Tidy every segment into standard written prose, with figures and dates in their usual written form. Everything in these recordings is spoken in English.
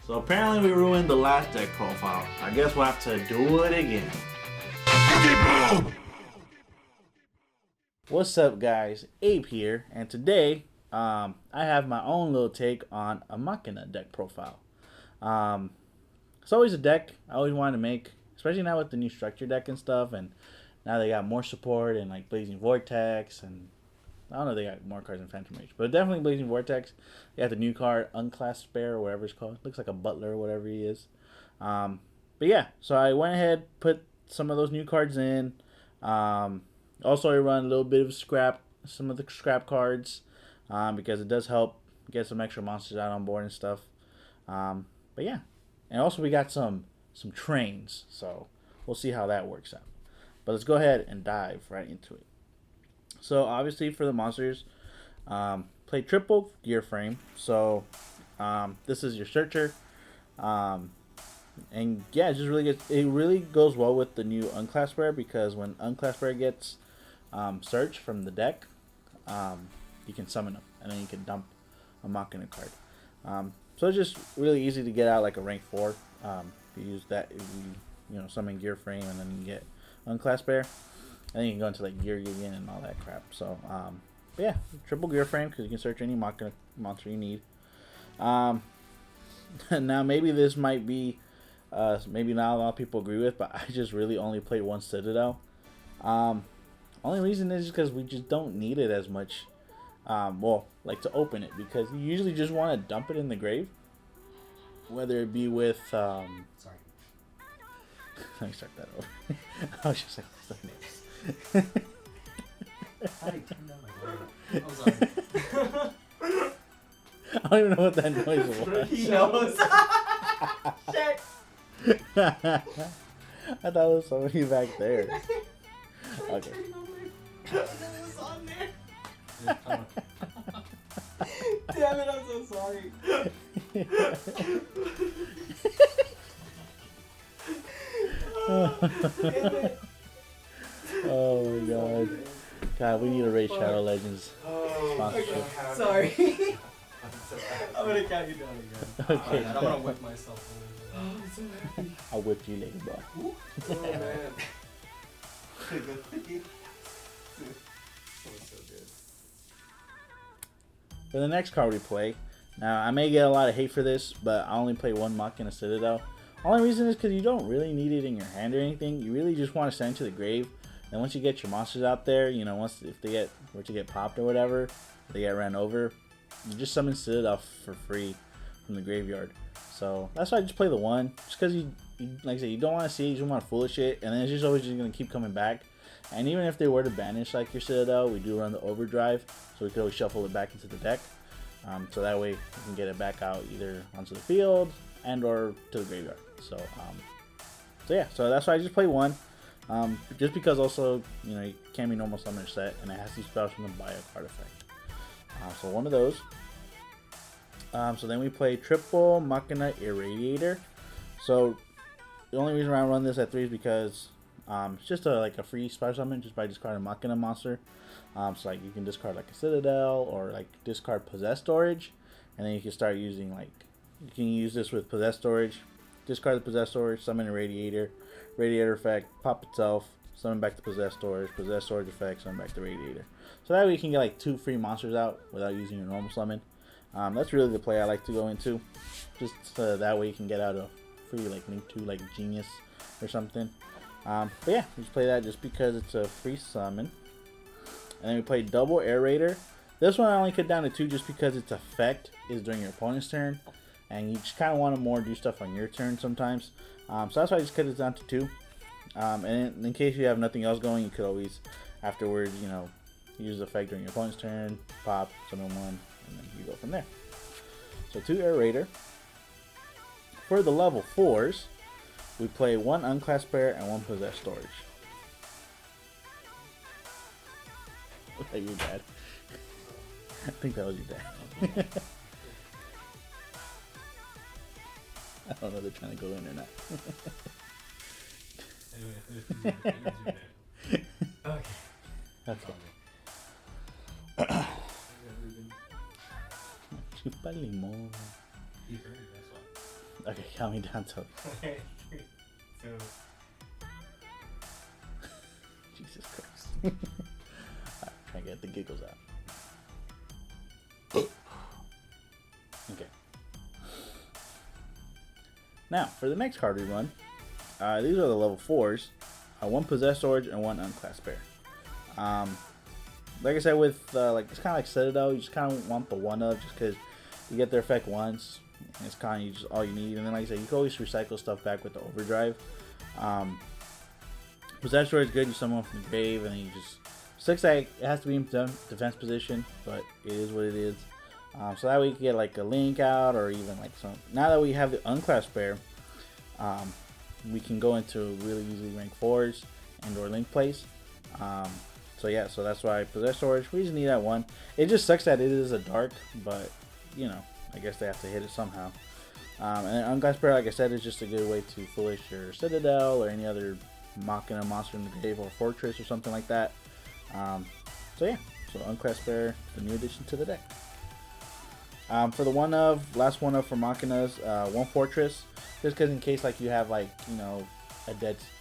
So apparently we ruined the last deck profile. I guess we'll have to do it again. What's up guys, Abe here, and today I have my own little take on a Machina deck profile. It's always a deck I always wanted to make, especially now with the new structure deck and stuff, and now they got more support and like Blazing Vortex, and I don't know, they got more cards in Phantom Rage, but definitely Blazing Vortex. They got the new card, Unclassed Spare, or whatever it's called. Looks like a butler or whatever he is. But yeah, so I went ahead, put some of those new cards in. Also, I run a little bit of some of the scrap cards, because it does help get some extra monsters out on board and stuff. But yeah, and also we got some trains, so we'll see how that works out. But let's go ahead and dive right into it. So obviously for the monsters, play triple gear frame. So this is your searcher, and yeah, it just really gets, it really goes well with the new Unclassed Rare, because when Unclassed Rare gets searched from the deck, you can summon them and then you can dump a Machina card. So it's just really easy to get out like a rank 4. You use that, you know, summon gear frame and then you get Unclassed Rare. And then you can go into like gear again and all that crap. So but yeah, triple gear frame, because you can search any Machina monster you need. Now maybe this might be maybe not a lot of people agree with, but I just really only played one Citadel. Only reason is because we just don't need it as much. Well, like to open it, because you usually just want to dump it in the grave, whether it be with sorry. Let me start that over. I was just like, what's the name? How do you turn down my volume? I'm sorry. I don't even know what that noise was. He knows. Shit. I thought it was somebody back there. Okay. Was on there. Damn it, I'm so sorry. Oh my god. God, we need a Raid Shadow Legends sponsorship. Okay, sorry. I'm gonna count you down again. Okay. I'm gonna whip myself a little bit. Oh, I'm so happy. I'll whip you later, bro. Oh man. That was so good. For the next card we play, now I may get a lot of hate for this, but I only play one Machina Citadel. Only reason is because you don't really need it in your hand or anything. You really just want to send it to the grave. And once you get your monsters out there, you know, if they were to get popped or whatever, they get ran over, you just summon Citadel for free from the graveyard. So that's why I just play the one, just because you like I said, you don't want to see it, you just want to foolish it, and then it's just always just going to keep coming back. And even if they were to banish like your Citadel, we do run the overdrive, so we could always shuffle it back into the deck. So that way you can get it back out either onto the field and or to the graveyard. So yeah, so that's why I just play one. Just because also, you know, it can't be normal summoner set, and it has these spells from the bio card effect. So one of those. So then we play triple Machina Irradiator. So the only reason why I run this at 3 is because it's just like a free spell summon just by discarding a Machina monster. So like you can discard like a Citadel, or like discard Possess Storage, and then you can start using like, you can use this with Possess Storage, discard the Possess Storage, summon a Radiator effect, pop itself, summon back the Possess Storage effect, summon back the Radiator. So that way you can get like 2 free monsters out without using your normal summon. That's really the play I like to go into, just that way you can get out a free like Link 2 like Genius or something. But yeah, we just play that just because it's a free summon. And then we play double Air Raider. This one I only cut down to 2 just because its effect is during your opponent's turn, and you just kind of want to more do stuff on your turn sometimes. So that's why I just cut it down to 2. And in case you have nothing else going, you could always afterwards, you know, use the effect during your opponent's turn, pop, summon one, and then you go from there. So 2 Air Raider. For the level 4s, we play 1 Unclassed Spare and 1 Possess Storage. Look like your dad. I think that was your dad. I don't know if they're trying to go in or not. Okay. Chupa limón. Okay, count me down to. Okay, 3, 2. Jesus Christ. Alright, try to get the giggles out. Okay. Now, for the next card we run, these are the level 4s. One Possessed Orange and one Unclassed Bear. Like I said, with like it's kind of like Citadel, you just kind of want the one of just because you get their effect once. And it's kind of just all you need. And then, like I said, you can always recycle stuff back with the Overdrive. Possessed Orange is good. You summon one from the grave, and then you just sucks that it has to be in defense position, but it is what it is. So that way you can get like a Link out, or even like some. Now that we have the Unclassed Bear, we can go into really easily rank 4s and or Link plays. So yeah, so that's why Possessed Orange, we just need that one. It just sucks that it is a dark, but you know, I guess they have to hit it somehow. And then Unclassed Bear, like I said, is just a good way to foolish your Citadel or any other Machina monster in the grave or fortress or something like that. So yeah, so Unclassed Bear, the new addition to the deck. For the last one of for Machinas, one fortress, just because in case like you have like, you know,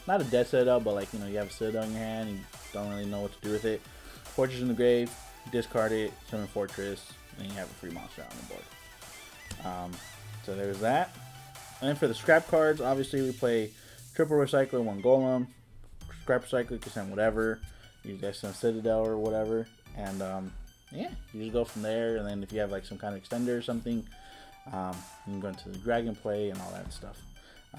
not a dead Citadel, but like, you know, you have a Citadel in your hand and you don't really know what to do with it. Fortress in the grave, discard it, summon Fortress, and you have a free monster out on the board. So there's that. And then for the scrap cards, obviously we play triple recycler, one golem. Scrap recycler, you can send whatever. You guys send Citadel or whatever. And yeah, you just go from there. And then if you have like some kind of extender or something, you can go into the dragon play and all that stuff.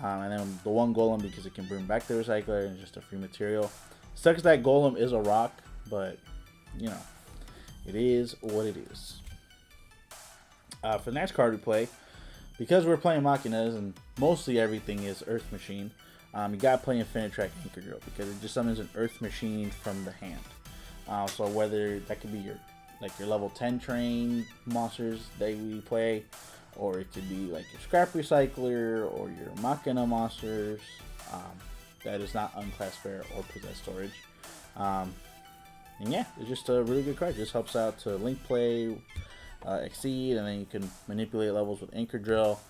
And then the one golem, because it can bring back the recycler and it's just a free material. Sucks that golem is a rock, but you know, it is what it is. For the next card we play, because we're playing Machinas and mostly everything is Earth Machine, you gotta play Infinite Track Anchor Drill because it just summons an Earth Machine from the hand. So whether that could be your level 10 train monsters that we play, or it could be like your Scrap Recycler or your Machina monsters that is not Unclassed Bear or Possessed Storage. And yeah, it's just a really good card. It just helps out to link play, exceed, and then you can manipulate levels with Anchor Drill,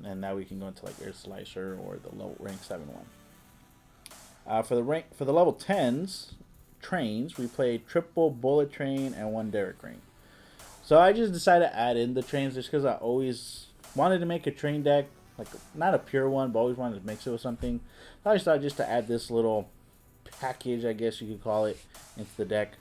and now we can go into like Earth Slicer or the low rank 7-1. For the level 10s trains, we play triple Bullet Train and one Derrick Ring. So I just decided to add in the trains just because I always wanted to make a train deck, like not a pure one, but always wanted to mix it with something. So I just thought just to add this little package, I guess you could call it, into the deck.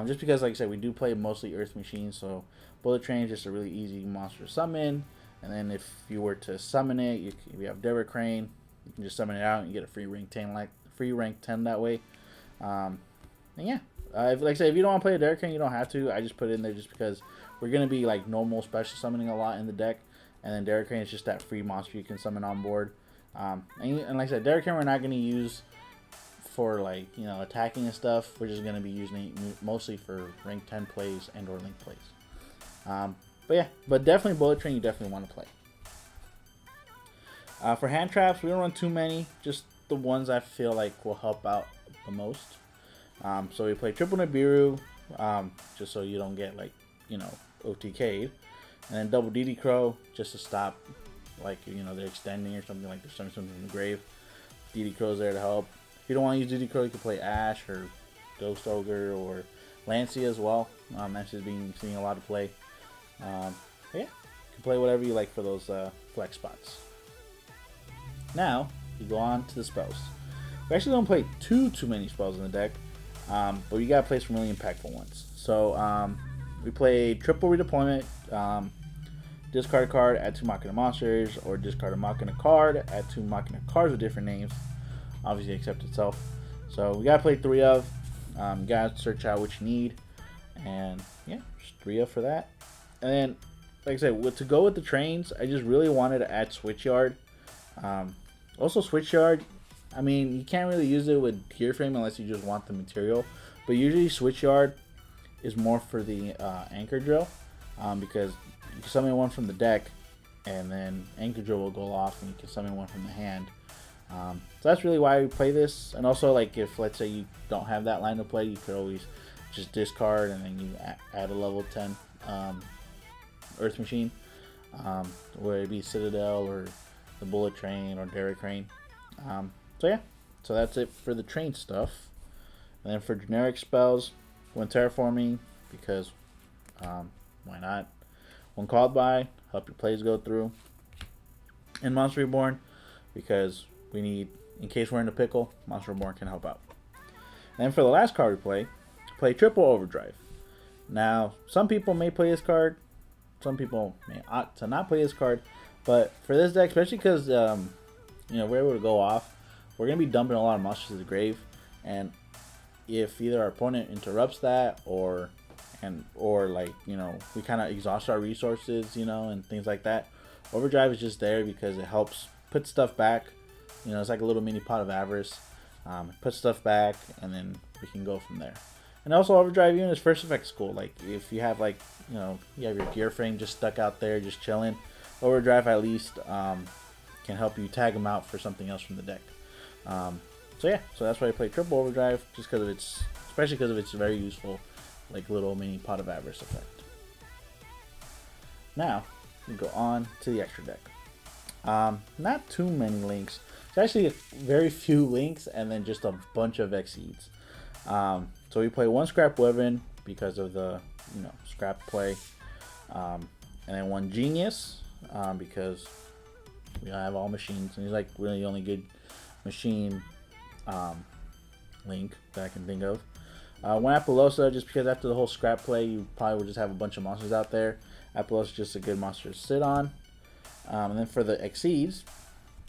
Just because, like I said, we do play mostly Earth Machines, so Bullet Train is just a really easy monster to summon. And then if you were to summon it, if you have Derrick Ring, you can just summon it out and get a free rank 10 that way. And yeah, like I said, if you don't want to play a Derrick Ring, you don't have to. I just put it in there just because we're gonna be like normal special summoning a lot in the deck, and then Derrick Ring is just that free monster you can summon on board. And like I said, Derrick Ring we're not gonna use for like, you know, attacking and stuff. We're just gonna be using it mostly for rank 10 plays and or link plays. But yeah, but definitely Bullet Train you definitely want to play. For hand traps, we don't run too many, just the ones I feel like will help out the most. So we play triple Nibiru, just so you don't get like, you know, OTK'd, and then double DD Crow just to stop, like, you know, they're extending or something, like they're sending something from the grave. DD Crow's there to help. If you don't want to use DD Crow, you can play Ash or Ghost Ogre or Lancey as well. That's just seeing a lot of play. Yeah, you can play whatever you like for those flex spots. Now you go on to the spells. We actually don't play too many spells in the deck, but you gotta play some really impactful ones. So we play triple redeployment. Discard a card, add 2 Machina monsters, or discard a Machina card, add 2 Machina cards with different names. Obviously, accept itself. So we gotta play 3 of. You gotta search out what you need, and yeah, just 3 of for that. And then, like I said, to go with the trains, I just really wanted to add Switchyard. Also, Switchyard, I mean, you can't really use it with Gear Frame unless you just want the material. But usually, Switchyard is more for the Anchor Drill, because you can summon one from the deck, and then Anchor Drill will go off, and you can summon one from the hand. So that's really why we play this. And also, like, if let's say you don't have that line to play, you could always just discard, and then you add a level 10 Earth Machine, whether it be Citadel or the bullet train or Derrick Crane. So yeah, so that's it for the train stuff. And then for generic spells, when terraforming, because why not? When called by, help your plays go through. And Monster Reborn, because we need, in case we're in a pickle, Monster Reborn can help out. And then for the last card we play Triple Overdrive. Now, some people may play this card, some people may opt to not play this card, but for this deck, especially because we're able to go off, we're gonna be dumping a lot of monsters to the grave, and if either our opponent interrupts that or like we kind of exhaust our resources, and things like that, Overdrive is just there because it helps put stuff back. It's like a little mini pot of avarice. Put stuff back, and then we can go from there. And also, Overdrive even is first effect cool. Like if you have you have your gear frame just stuck out there, just chilling, Overdrive at least can help you tag them out for something else from the deck. So yeah, so that's why I play Triple Overdrive, just because of especially because of its very useful, like little mini pot of avarice effect. Now we go on to the extra deck. Not too many links. It's actually very few links, and then just a bunch of Exceeds. So we play one Scrap Weapon because of the scrap play, and then one Genius because we don't have all machines, and he's like really the only good machine link that I can think of. One Appaloosa, just because after the whole scrap play, you probably would just have a bunch of monsters out there. Appaloosa is just a good monster to sit on. And then for the Exceeds,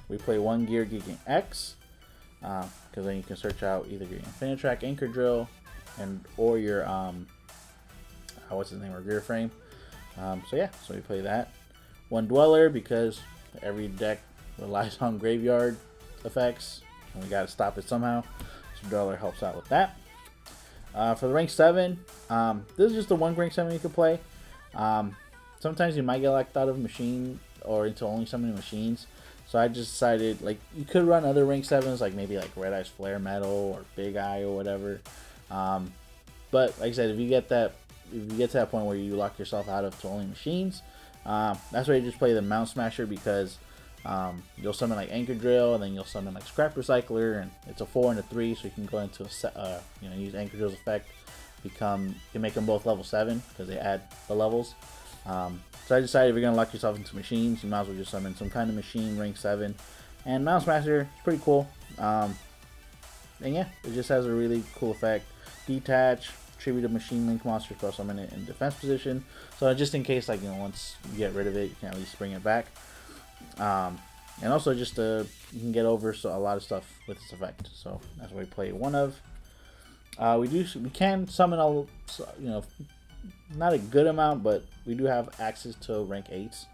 we play one Gear Geeking X, because then you can search out either your Infinitrack Anchor Drill or your what's his name, or Gear Frame. So yeah, so we play that. One Dweller, because every deck relies on graveyard effects, and we gotta stop it somehow. So Dweller helps out with that. For the rank 7, this is just the one rank 7 you can play. Sometimes you might get locked out of a machine or into only so many machines. So I just decided, like, you could run other rank 7s, like maybe like Red Eye's Flare Metal or Big Eye or whatever. But like I said, if you get to that point where you lock yourself out of to only machines, that's why you just play the Mount Smasher, because you'll summon like Anchor Drill, and then you'll summon like Scrap Recycler, and it's a 4 and a 3, so you can go into use Anchor Drill's effect. You can make them both level 7 because they add the levels. So I decided if you're gonna lock yourself into machines, you might as well just summon some kind of machine rank 7. And Mount Smasher is pretty cool. And yeah, it just has a really cool effect. Detach, tribute to machine link monsters, plus summon it in defense position. So just in case, like, once you get rid of it, you can at least bring it back. And also just you can get over a lot of stuff with this effect. So that's why we play one of. We can summon not a good amount, but we do have access to rank 8s.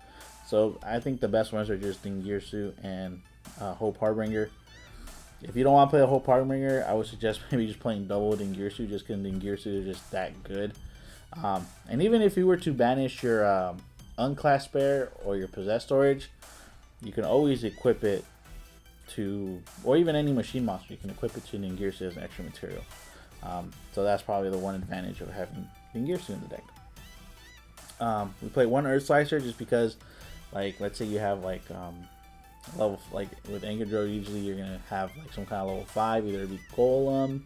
So I think the best ones are just Dingirsu and Hope Harbinger. If you don't want to play a Hope Harbinger, I would suggest maybe just playing double Dingirsu, just because Dingirsu is just that good. And even if you were to banish your unclassed spare or your possessed storage, you can always equip it to, or even any machine monster, you can equip it to Dingirsu as an extra material. So that's probably the one advantage of having Dingirsu in the deck. We play one Earth Slicer just because, like, let's say you have like level, like with Anchor Drill, usually you're gonna have like some kind of level 5, either it be Golem,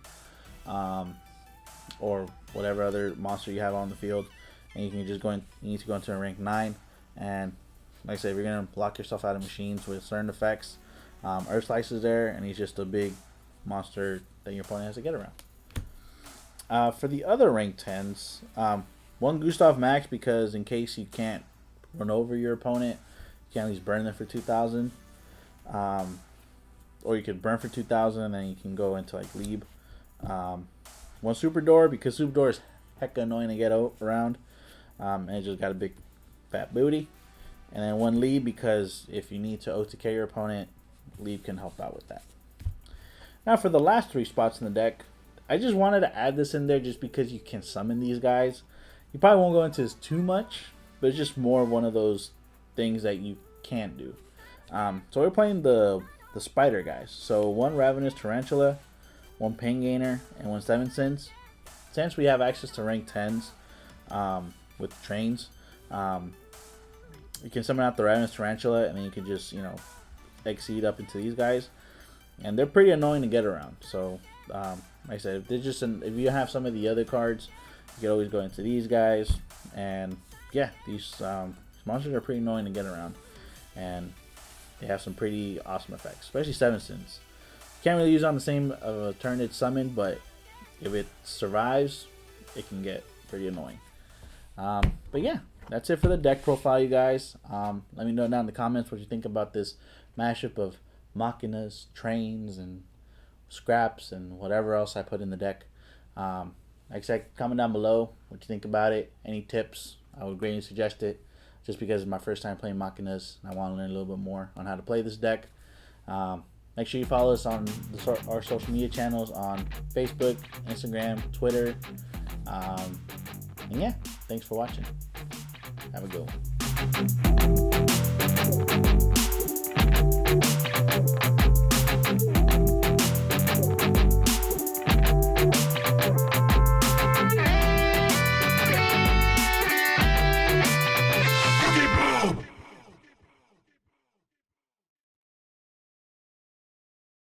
or whatever other monster you have on the field, and you can just you need to go into a rank 9. And like I said, if you're gonna block yourself out of machines with certain effects, Earth Slicer is there, and he's just a big monster that your opponent has to get around. For the other rank 10s, one Gustav Max, because in case you can't run over your opponent, you can at least burn them for 2,000. Or you could burn for 2,000, and then you can go into like Lieb. One Super Door, because Super Door is hecka annoying to get around, and it just got a big fat booty. And then one Lieb, because if you need to OTK your opponent, Lieb can help out with that. Now for the last 3 spots in the deck, I just wanted to add this in there just because you can summon these guys. You probably won't go into this too much, but it's just more of one of those things that you can do. So we're playing the spider guys. So one Ravenous Tarantula, one Pain Gainer, and one 7 Sins. Since we have access to rank 10s with trains, you can summon out the Ravenous Tarantula, and then you can just, exceed up into these guys, and they're pretty annoying to get around. So like I said, if they're just if you have some of the other cards, you can always go into these guys, and yeah, these monsters are pretty annoying to get around, and they have some pretty awesome effects, especially 7 sins. Can't really use on the same turn it's summoned, but if it survives, it can get pretty annoying. But yeah, that's it for the deck profile, you guys. Let me know down in the comments what you think about this mashup of Machinas, trains, and scraps, and whatever else I put in the deck. Like I said, comment down below what you think about it. Any tips, I would greatly suggest it, just because it's my first time playing Machinas, and I want to learn a little bit more on how to play this deck. Make sure you follow us on our social media channels on Facebook, Instagram, Twitter. And yeah, thanks for watching. Have a good one.